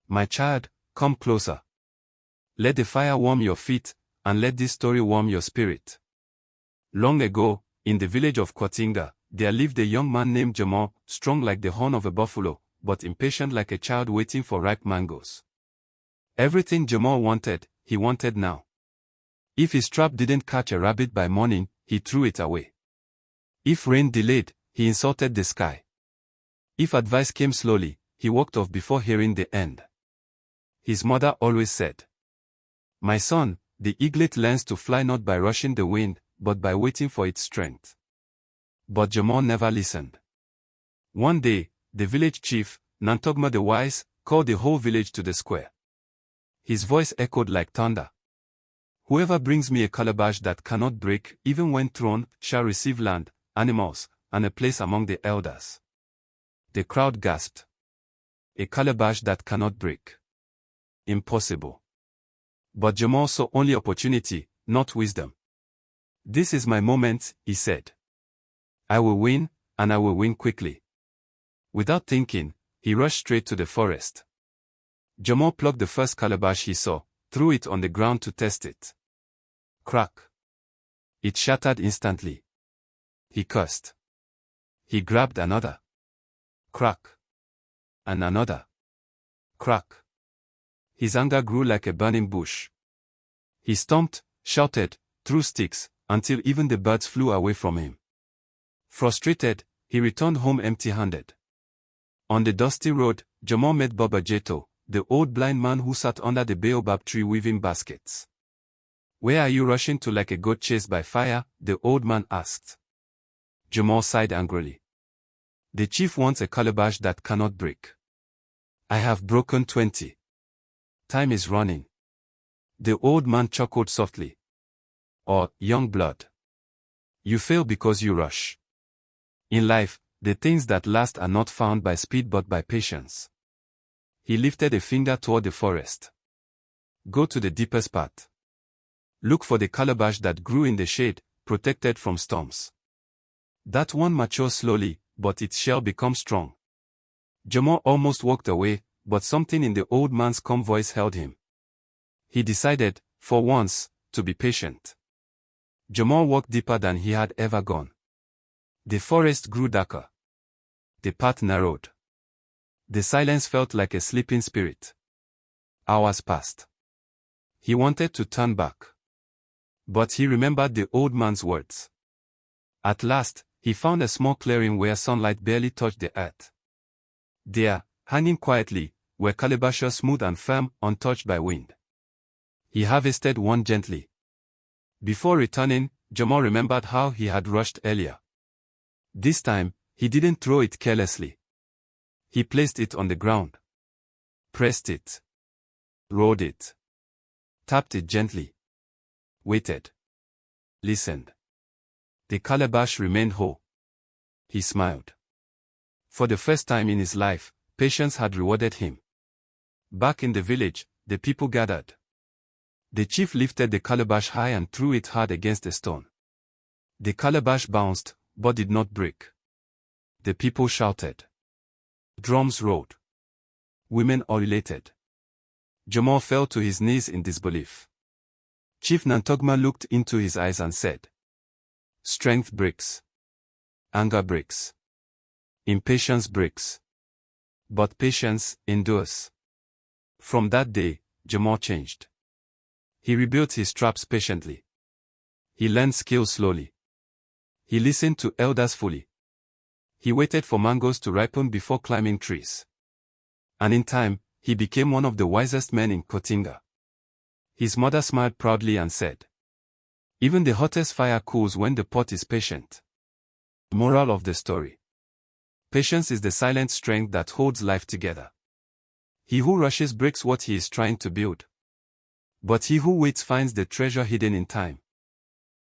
My child, come closer. Let the fire warm your feet, and let this story warm your spirit. Long ago, in the village of Kpatinga, there lived a young man named Jamal, strong like the horn of a buffalo, but impatient like a child waiting for ripe mangoes. Everything Jamal wanted, he wanted now. If his trap didn't catch a rabbit by morning, he threw it away. If rain delayed, he insulted the sky. If advice came slowly, he walked off before hearing the end. His mother always said, "My son, the eaglet learns to fly not by rushing the wind, but by waiting for its strength." But Jamal never listened. One day, the village chief, Nantogmah the Wise, called the whole village to the square. His voice echoed like thunder. "Whoever brings me a calabash that cannot break, even when thrown, shall receive land, animals, and a place among the elders." The crowd gasped. A calabash that cannot break. Impossible. But Jamal saw only opportunity, not wisdom. "This is my moment," he said. "I will win, and I will win quickly." Without thinking, he rushed straight to the forest. Jamal plucked the first calabash he saw, threw it on the ground to test it. Crack! It shattered instantly. He cursed. He grabbed another. Crack! And another. Crack! His anger grew like a burning bush. He stomped, shouted, threw sticks, until even the birds flew away from him. Frustrated, he returned home empty-handed. On the dusty road, Jamal met Baba Jato, the old blind man who sat under the baobab tree weaving baskets. "Where are you rushing to like a goat chased by fire?" the old man asked. Jamal sighed angrily. "The chief wants a calabash that cannot break. I have broken 20. Time is running." The old man chuckled softly. "Oh, young blood. You fail because you rush. In life, the things that last are not found by speed but by patience." He lifted a finger toward the forest. "Go to the deepest part. Look for the calabash that grew in the shade, protected from storms. That one matures slowly, but its shell becomes strong." Jamal almost walked away, but something in the old man's calm voice held him. He decided, for once, to be patient. Jamal walked deeper than he had ever gone. The forest grew darker. The path narrowed. The silence felt like a sleeping spirit. Hours passed. He wanted to turn back. But he remembered the old man's words. At last, he found a small clearing where sunlight barely touched the earth. There, hanging quietly, were calabashes smooth and firm, untouched by wind. He harvested one gently. Before returning, Jamal remembered how he had rushed earlier. This time, he didn't throw it carelessly. He placed it on the ground. Pressed it. Rolled it. Tapped it gently. Waited. Listened. The calabash remained whole. He smiled. For the first time in his life, patience had rewarded him. Back in the village, the people gathered. The chief lifted the calabash high and threw it hard against a stone. The calabash bounced, but did not break. The people shouted. Drums rolled. Women ululated. Jamal fell to his knees in disbelief. Chief Nantogmah looked into his eyes and said, "Strength breaks. Anger breaks. Impatience breaks. But patience endures." From that day, Jamal changed. He rebuilt his traps patiently. He learned skills slowly. He listened to elders fully. He waited for mangoes to ripen before climbing trees. And in time, he became one of the wisest men in Kpatinga. His mother smiled proudly and said, "Even the hottest fire cools when the pot is patient." Moral of the story. Patience is the silent strength that holds life together. He who rushes breaks what he is trying to build. But he who waits finds the treasure hidden in time.